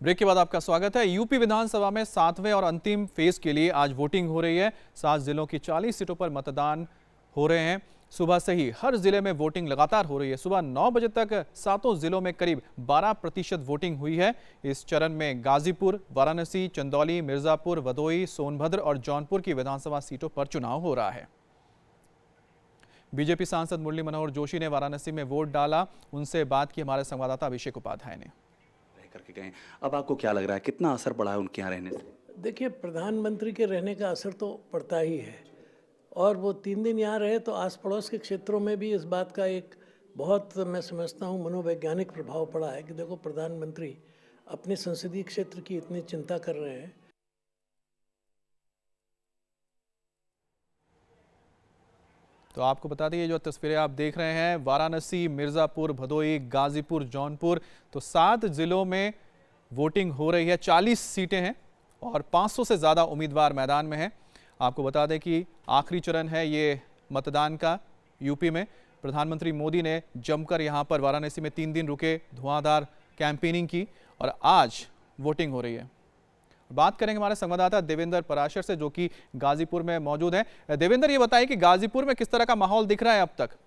Break के बाद आपका स्वागत है। यूपी विधानसभा में 7वें और अंतिम फेज के लिए आज वोटिंग हो रही है। 7 जिलों की 40 सीटों पर मतदान हो रहे हैं। सुबह से ही हर जिले में वोटिंग लगातार हो रही है। सुबह 9 बजे तक 7 जिलों में करीब 12% वोटिंग हुई है। इस चरण में गाजीपुर, वाराणसी, चंदौली, मिर्जापुर, भदोही, सोनभद्र और जौनपुर की विधानसभा सीटों पर चुनाव हो रहा है। बीजेपी सांसद मुरली मनोहर जोशी ने वाराणसी में वोट डाला। उनसे बात की हमारे संवाददाता अभिषेक उपाध्याय ने। करके गए, अब आपको क्या लग रहा है, कितना असर पड़ा है उनके यहाँ रहने से? देखिए, प्रधानमंत्री के रहने का असर तो पड़ता ही है, और वो 3 दिन यहाँ रहे तो आस पड़ोस के क्षेत्रों में भी इस बात का एक बहुत, मैं समझता हूँ, मनोवैज्ञानिक प्रभाव पड़ा है कि देखो, प्रधानमंत्री अपने संसदीय क्षेत्र की इतनी चिंता कर रहे हैं। तो आपको बता दें, ये जो तस्वीरें आप देख रहे हैं, वाराणसी, मिर्जापुर, भदोही, गाजीपुर, जौनपुर, तो 7 जिलों में वोटिंग हो रही है। 40 सीटें हैं और 500 से ज़्यादा उम्मीदवार मैदान में हैं। आपको बता दें कि आखिरी चरण है ये मतदान का यूपी में। प्रधानमंत्री मोदी ने जमकर यहाँ पर वाराणसी में 3 दिन रुके, धुआंधार कैंपेनिंग की और आज वोटिंग हो रही है। बात करेंगे हमारे संवाददाता देवेंद्र पराशर से, जो कि गाजीपुर में मौजूद हैं। देवेंद्र, ये बताइए कि गाजीपुर में किस तरह का माहौल दिख रहा है अब तक?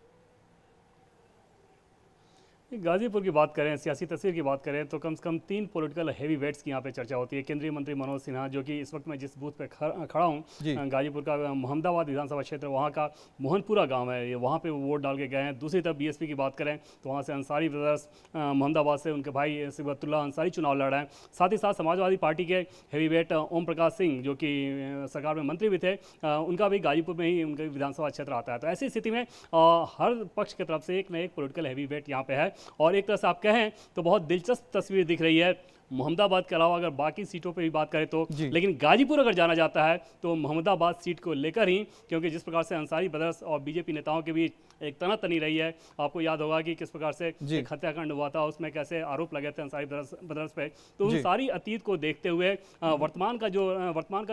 गाजीपुर की बात करें, सियासी तस्वीर की बात करें, तो कम से कम 3 पॉलिटिकल हैवी वेट्स की यहाँ पे चर्चा होती है। केंद्रीय मंत्री मनोज सिन्हा, जो कि इस वक्त मैं जिस बूथ पे खड़ा हूँ, गाजीपुर का मोहम्मदाबाद विधानसभा क्षेत्र, वहाँ का मोहनपुरा गांव है, वहाँ पे वोट डाल के गए हैं। दूसरी तरफ बीएसपी की बात करें तो वहाँ से अंसारी ब्रदर्स, मोहम्मदाबाद से उनके भाई सिबतुल्ला अंसारी चुनाव लड़ रहे हैं। साथ ही साथ समाजवादी पार्टी के हैवी वेट ओम प्रकाश सिंह, जो कि सरकार में मंत्री भी थे, उनका भी गाजीपुर में ही उनका विधानसभा क्षेत्र आता है। तो ऐसी स्थिति में हर पक्ष की तरफ से एक न एक पॉलिटिकल हैवी वेट यहाँ पे है। और एक तरह से आप कहें तो बहुत दिलचस्प तस्वीर दिख रही है। मोहम्मदाबाद के अलावा अगर बाकी सीटों पे भी बात करें तो, लेकिन गाजीपुर अगर जाना जाता है तो मोहम्मदाबाद सीट को लेकर ही, क्योंकि जिस प्रकार से अंसारी ब्रदर्स और बीजेपी नेताओं के बीच एक तनातनी रही है। आपको याद होगा कि किस प्रकार से एक हत्याकांड हुआ था, उसमें कैसे आरोप लगे थे अंसारी ब्रदर्स पे। तो उन सारी अतीत को देखते हुए वर्तमान का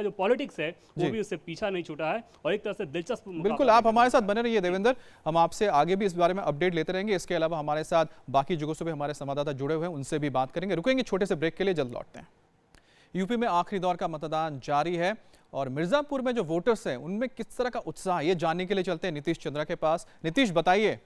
जो पॉलिटिक्स है वो भी उससे पीछा नहीं छूटा है और एक तरह से दिलचस्प। बिल्कुल, आप हमारे साथ बने रहिए देवेंद्र, हम आपसे आगे भी इस बारे में अपडेट लेते रहेंगे। इसके अलावा हमारे साथ बाकी जगहों से भी हमारे संवाददाता जुड़े हुए हैं, उनसे भी बात करेंगे। रुकेंगे छोटे से ब्रेक के लिए, जल्द लौटते हैं। यूपी में आखिरी दौर का मतदान जारी है और मिर्जापुर में जो वोटर्स हैं उनमें किस तरह का उत्साह, ये जानने के लिए चलते हैं नीतीश चंद्रा के पास। नीतीश, बताइए।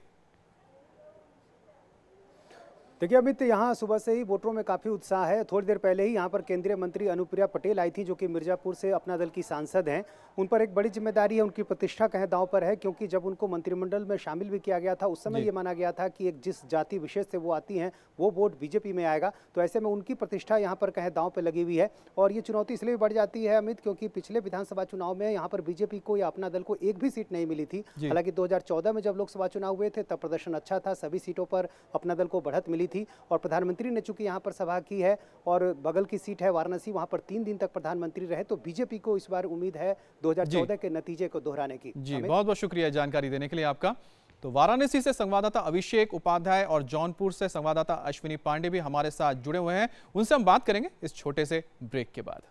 देखिए अमित, यहाँ सुबह से ही वोटरों में काफ़ी उत्साह है। थोड़ी देर पहले ही यहाँ पर केंद्रीय मंत्री अनुप्रिया पटेल आई थी, जो कि मिर्जापुर से अपना दल की सांसद हैं। उन पर एक बड़ी जिम्मेदारी है, उनकी प्रतिष्ठा कहीं दांव पर है, क्योंकि जब उनको मंत्रिमंडल में शामिल भी किया गया था उस समय ये माना गया था कि एक जिस जाति विशेष से वो आती हैं वो वोट बीजेपी में आएगा। तो ऐसे में उनकी प्रतिष्ठा यहाँ पर कहीं दांव पर लगी हुई है। और ये चुनौती इसलिए भी बढ़ जाती है अमित, क्योंकि पिछले विधानसभा चुनाव में यहाँ पर बीजेपी को या अपना दल को एक भी सीट नहीं मिली थी। हालांकि 2014 में जब लोकसभा चुनाव हुए थे तब प्रदर्शन अच्छा था, सभी सीटों पर अपना दल को बढ़त मिली थी। और प्रधानमंत्री ने चूंकि यहाँ पर सभा की है और बगल की सीट है वाराणसी, वहाँ पर 3 दिन तक प्रधानमंत्री रहे, तो बीजेपी को इस बार उम्मीद है 2014 के नतीजे को दोहराने की। जी, बहुत बहुत शुक्रिया जानकारी देने के लिए आपका। तो वाराणसी से संवाददाता अभिषेक उपाध्याय और जौनपुर से संवाददाता अश्विनी पांडे भी हमारे साथ जुड़े हुए हैं, उनसे हम बात करेंगे इस छोटे से ब्रेक के बाद।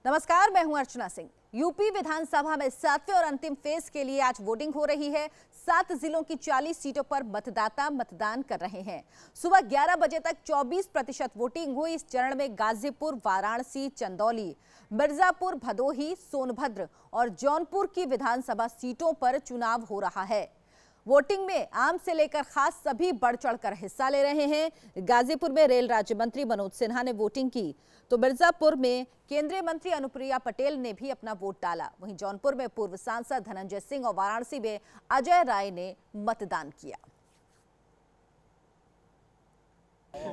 नमस्कार, मैं हूं अर्चना सिंह। यूपी विधानसभा में 7वें और अंतिम फेज के लिए आज वोटिंग हो रही है। 7 जिलों की 40 सीटों पर मतदाता मतदान कर रहे हैं। सुबह 11 बजे तक 24% वोटिंग हुई। इस चरण में गाजीपुर, वाराणसी, चंदौली, मिर्जापुर, भदोही, सोनभद्र और जौनपुर की विधानसभा सीटों पर चुनाव हो रहा है। वोटिंग में आम से लेकर खास सभी बढ़ चढ़कर हिस्सा ले रहे हैं। गाजीपुर में रेल राज्य मंत्री मनोज सिन्हा ने वोटिंग की, तो मिर्जापुर में केंद्रीय मंत्री अनुप्रिया पटेल ने भी अपना वोट डाला। वहीं जौनपुर में पूर्व सांसद धनंजय सिंह और वाराणसी में अजय राय ने मतदान किया।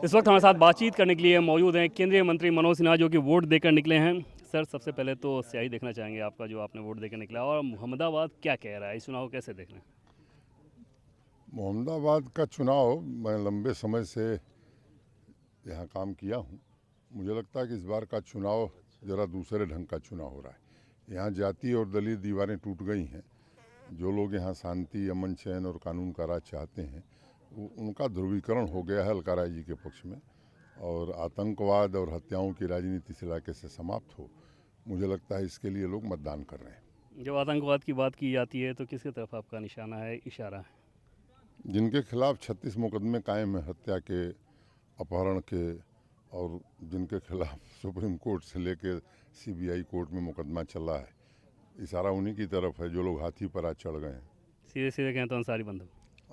इस वक्त हमारे साथ बातचीत करने के लिए मौजूद हैं केंद्रीय मंत्री मनोज सिन्हा, जो कि वोट देकर निकले हैं। सर, सबसे पहले तो स्याही देखना चाहेंगे आपका, जो आपने वोट देकर निकला, और मोहम्मदाबाद क्या कह रहा है, इस चुनाव को कैसे देख रहे हैं? मोहम्मदाबाद का चुनाव मैं लंबे समय से यहाँ काम किया हूँ। मुझे लगता है कि इस बार का चुनाव ज़रा दूसरे ढंग का चुनाव हो रहा है। यहाँ जाति और दलीय दीवारें टूट गई हैं। जो लोग यहाँ शांति, अमन, चैन और कानून का राज चाहते हैं, उनका ध्रुवीकरण हो गया है अलका राय जी के पक्ष में, और आतंकवाद और हत्याओं की राजनीति इस इलाके से समाप्त हो। मुझे लगता है इसके लिए लोग मतदान कर रहे हैं। जब आतंकवाद की बात की जाती है तो किसकी तरफ आपका निशाना है, इशारा है? जिनके खिलाफ 36 मुकदमे कायम हैं, हत्या के, अपहरण के और जिनके खिलाफ सुप्रीम कोर्ट से लेकर CBI कोर्ट में मुकदमा चला है, इशारा उन्हीं की तरफ है जो लोग हाथी पर आज चढ़ गए हैं। सीधे सीधे कहें तो अंसारी बंधु।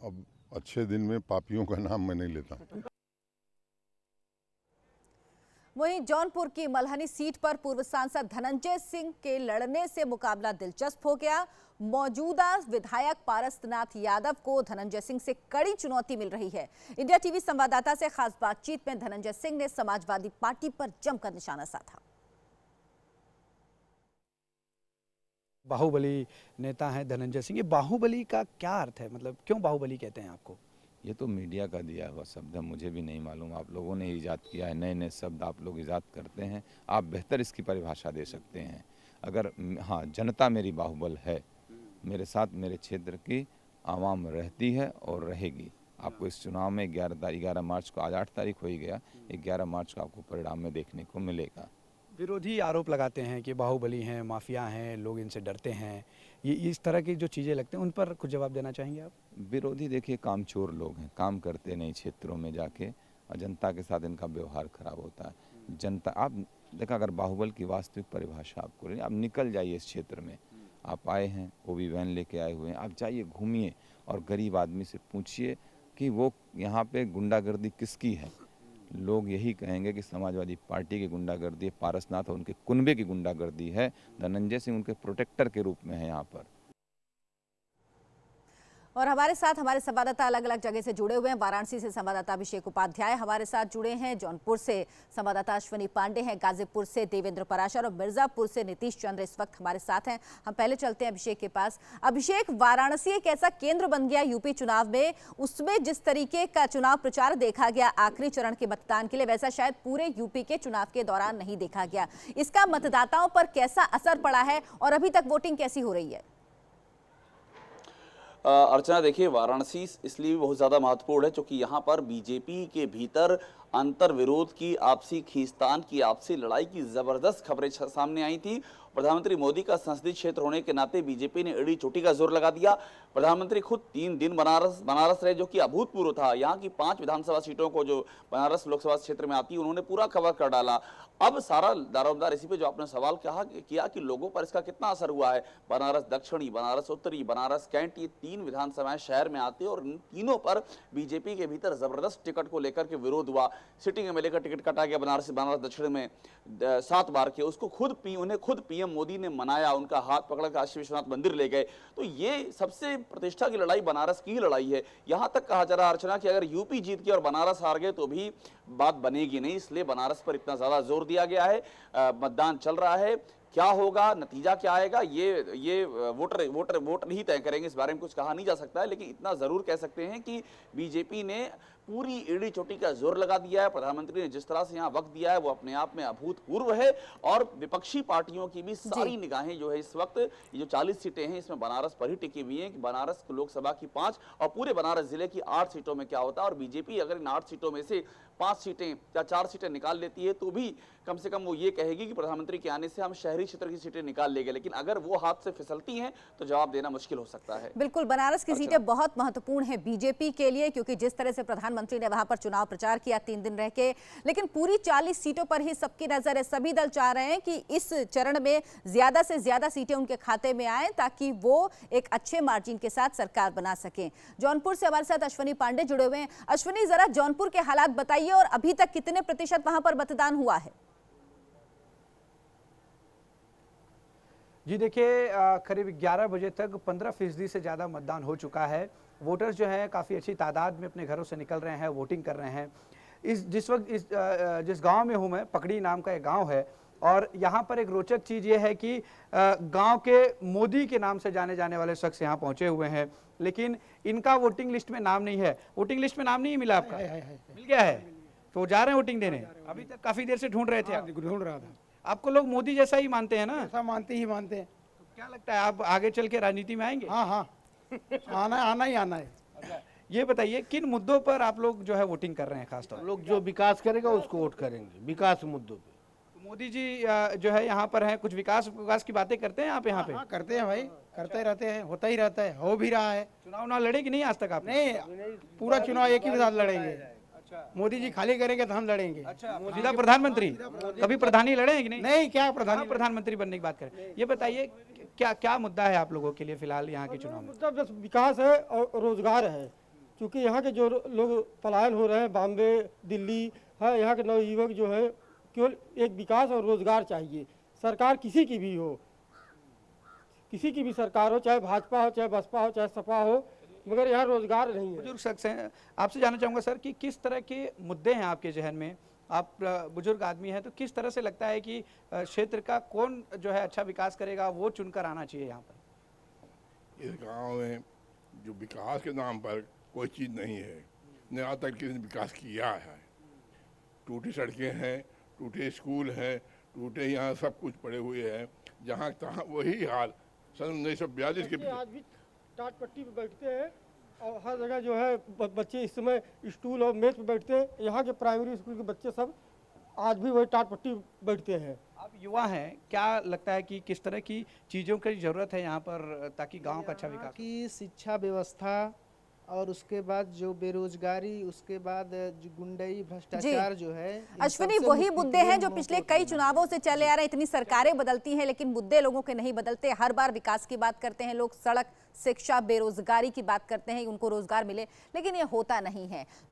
अब अच्छे दिन में पापियों का नाम मैं नहीं लेता। वहीं जौनपुर की मल्हनी सीट पर पूर्व सांसद धनंजय सिंह के लड़ने से मुकाबला दिलचस्प हो गया। मौजूदा विधायक पारसनाथ यादव को धनंजय सिंह से कड़ी चुनौती मिल रही है। इंडिया टीवी संवाददाता से खास बातचीत में धनंजय सिंह ने समाजवादी पार्टी पर जमकर निशाना साधा। बाहुबली नेता हैं धनंजय सिंह, ये बाहुबली का क्या अर्थ है, मतलब क्यों बाहुबली कहते हैं आपको? ये तो मीडिया का दिया हुआ शब्द है, मुझे भी नहीं मालूम, आप लोगों ने ईजाद किया है। नए नए शब्द आप लोग ईजाद करते हैं, आप बेहतर इसकी परिभाषा दे सकते हैं। अगर हाँ, जनता मेरी बाहुबल है, मेरे साथ मेरे क्षेत्र की आवाम रहती है और रहेगी। आपको इस चुनाव में 11 मार्च को, आज 8 तारीख हो ही गया, 11 मार्च को आपको परिणाम में देखने को मिलेगा। विरोधी आरोप लगाते हैं कि बाहुबली हैं, माफिया हैं, लोग इनसे डरते हैं, ये इस तरह की जो चीज़ें लगते हैं उन पर कुछ जवाब देना चाहेंगे आप? विरोधी देखिए कामचोर लोग हैं, काम करते नहीं क्षेत्रों में जाके, और जनता के साथ इनका व्यवहार खराब होता है। जनता, आप देखा, अगर बाहुबल की वास्तविक परिभाषा आपको नहीं, आप निकल जाइए इस क्षेत्र में, आप आए हैं, वो भी वैन लेके आए हुए हैं, आप जाइए घूमिए और गरीब आदमी से पूछिए कि वो यहाँ पे गुंडागर्दी किसकी है। लोग यही कहेंगे कि समाजवादी पार्टी की गुंडागर्दी है, पारसनाथ और उनके कुनबे की गुंडागर्दी है, धनंजय सिंह उनके प्रोटेक्टर के रूप में है यहाँ पर। और हमारे साथ हमारे संवाददाता अलग अलग जगह से जुड़े हुए हैं। वाराणसी से संवाददाता अभिषेक उपाध्याय हमारे साथ जुड़े हैं, जौनपुर से संवाददाता अश्वनी पांडे हैं, गाजीपुर से देवेंद्र पराशर और मिर्जापुर से नीतीश चंद्र इस वक्त हमारे साथ हैं। हम पहले चलते हैं अभिषेक के पास। अभिषेक, वाराणसी एक ऐसा केंद्र बन गया यूपी चुनाव में, उसमें जिस तरीके का चुनाव प्रचार देखा गया आखिरी चरण के मतदान के लिए, वैसा शायद पूरे यूपी के चुनाव के दौरान नहीं देखा गया। इसका मतदाताओं पर कैसा असर पड़ा है और अभी तक वोटिंग कैसी हो रही है? अर्चना, देखिए, वाराणसी इसलिए भी बहुत ज़्यादा महत्वपूर्ण है क्योंकि यहाँ पर बीजेपी के भीतर अंतर विरोध की, आपसी खींचतान की, आपसी लड़ाई की ज़बरदस्त खबरें सामने आई थी। प्रधानमंत्री मोदी का संसदीय क्षेत्र होने के नाते बीजेपी ने एड़ी चोटी का जोर लगा दिया। प्रधानमंत्री खुद 3 दिन बनारस रहे, जो कि अभूतपूर्व था। यहाँ की 5 विधानसभा सीटों को जो बनारस लोकसभा क्षेत्र में आती है, उन्होंने पूरा कवर कर डाला। अब सारा दारोमदार इसी पे जो आपने सवाल किया कि लोगों पर इसका कितना असर हुआ है। बनारस दक्षिणी, बनारस उत्तरी, बनारस कैंट, ये 3 विधानसभाएं शहर में आती है और इन तीनों पर बीजेपी के भीतर जबरदस्त टिकट को लेकर के विरोध हुआ। सिटिंग एमएलए का टिकट काटा गया बनारस दक्षिण में 7 बार के, उसको उन्हें खुद पीएम मोदी ने मनाया, उनका हाथ पकड़ कर काशी विश्वनाथ मंदिर ले गए। तो ये सबसे प्रतिष्ठा की लड़ाई बनारस की लड़ाई है। यहां तक कहा जा रहा है अर्चना कि अगर यूपी जीत गया और बनारस हार गए तो भी बात बनेगी नहीं, इसलिए बनारस पर इतना ज्यादा जोर दिया गया है। मतदान चल रहा है, क्या होगा, नतीजा क्या आएगा, ये वोटर ही तय करेंगे। इस बारे में कुछ कहा नहीं जा सकता है, लेकिन इतना जरूर कह सकते हैं कि बीजेपी ने पूरी एड़ी चोटी का जोर लगा दिया है। प्रधानमंत्री ने जिस तरह से यहाँ वक्त दिया है वो अपने आप में अभूतपूर्व है, और विपक्षी पार्टियों की भी सारी निगाहें जो है इस वक्त ये जो 40 सीटें हैं इसमें बनारस पर ही टिकी हुई हैं कि बनारस लोकसभा की 5 और पूरे बनारस जिले की 8 सीटों में क्या होता है। और बीजेपी अगर इन 8 सीटों में से 5 सीटें या 4 सीटें निकाल लेती है तो भी कम से कम वो ये कहेगी कि प्रधानमंत्री के आने से हम शहरी क्षेत्र की सीटें निकाल लेंगे। लेकिन अगर वो हाथ से फिसलती हैं तो जवाब देना मुश्किल हो सकता है। बिल्कुल, बनारस की सीटें बहुत महत्वपूर्ण है बीजेपी के लिए, क्योंकि जिस तरह से प्रधानमंत्री ने वहां पर चुनाव प्रचार किया 3 दिन रह के, लेकिन पूरी 40 सीटों पर ही सबकी नजर है। सभी दल चाह रहे हैं कि इस चरण में ज्यादा से ज्यादा सीटें उनके खाते में आए ताकि वो एक अच्छे मार्जिन के साथ सरकार बना सकें। जौनपुर से हमारे साथ अश्वनी पांडे जुड़े हुए हैं। अश्वनी, जरा जौनपुर के हालात बताइए और अभी तक कितने प्रतिशत वहां पर मतदान हुआ है? जी देखिए, करीब 11 बजे तक 15% से ज़्यादा मतदान हो चुका है। वोटर्स जो हैं काफ़ी अच्छी तादाद में अपने घरों से निकल रहे हैं, वोटिंग कर रहे हैं। जिस गांव में हूँ मैं, पकड़ी नाम का एक गांव है, और यहाँ पर एक रोचक चीज़ ये है कि गांव के मोदी के नाम से जाने जाने वाले शख्स यहाँ पहुँचे हुए हैं, लेकिन इनका वोटिंग लिस्ट में नाम नहीं है। वोटिंग लिस्ट में नाम नहीं मिला आपका? मिल गया है, तो जा रहे हैं वोटिंग देने। अभी तक काफ़ी देर से ढूंढ रहे थे? ढूंढ रहा था। आपको लोग मोदी जैसा ही मानते हैं ना? ऐसा मानते हैं। तो क्या लगता है, आप आगे चल के राजनीति में आएंगे? हाँ आना है। ये बताइए, किन मुद्दों पर आप लोग जो है वोटिंग कर रहे हैं खासतौर? लोग जो विकास करेगा उसको वोट करेंगे, विकास मुद्दों पे। तो मोदी जी जो है यहाँ पर हैं, कुछ विकास की बातें करते हैं आप यहाँ पे? हाँ, करते हैं भाई, करते रहते हैं, होता ही रहता है, हो भी रहा है। चुनाव ना लड़े कि नहीं आज तक आप? नहीं, पूरा चुनाव एक ही के साथ लड़ेंगे। मोदी जी खाली करेंगे तो हम लड़ेंगे। अच्छा, सीधा प्रधानमंत्री? कभी प्रधानी लड़े हैं कि नहीं? नहीं, क्या प्रधानी? प्रधानमंत्री बनने की बात करें। ये बताइए क्या क्या मुद्दा है आप लोगों के लिए फिलहाल यहाँ के चुनाव में? मुद्दा बस विकास है और रोजगार है, क्योंकि यहाँ के जो लोग पलायन हो रहे हैं बॉम्बे दिल्ली है, यहाँ के नवयुवक जो है केवल एक विकास और रोजगार चाहिए। सरकार किसी की भी हो, किसी की भी सरकार हो, चाहे भाजपा हो, चाहे बसपा हो, चाहे सपा हो, मगर यहाँ रोजगार नहीं है। बुजुर्ग शख्स हैं, आपसे जानना चाहूँगा सर कि किस तरह के मुद्दे हैं आपके जहन में? आप बुजुर्ग आदमी हैं, तो किस तरह से लगता है कि क्षेत्र का कौन जो है अच्छा विकास करेगा, वो चुनकर आना चाहिए यहाँ पर? इस गांव में जो विकास के नाम पर कोई चीज़ नहीं है, न आज तक किसी ने विकास किया है। टूटी सड़कें हैं, टूटे स्कूल हैं, टूटे यहाँ सब कुछ पड़े हुए हैं, जहाँ तहाँ वही हाल सन 1942 के। आज भी टाट पट्टी पे बैठते हैं और हर जगह जो है बच्चे इस समय स्टूल और मेज पे बैठते हैं। यहाँ के प्राइमरी स्कूल के बच्चे सब आज भी वही टाट पट्टी बैठते हैं। आप युवा हैं, क्या लगता है कि किस तरह की चीज़ों की ज़रूरत है यहाँ पर ताकि गांव का अच्छा विकास? की शिक्षा व्यवस्था और उसके बाद जो बेरोजगारी, उसके बाद जो गुंडई भ्रष्टाचार जो है, अश्विनी वही मुद्दे हैं जो पिछले कई चुनावों से चले आ रहे हैं। इतनी सरकारें बदलती हैं लेकिन मुद्दे लोगों के नहीं बदलते। हर बार विकास की बात करते हैं लोग, सड़क, शिक्षा, बेरोजगारी की बात करते हैं, उनको रोजगार मिले, लेकिन ये होता नहीं है।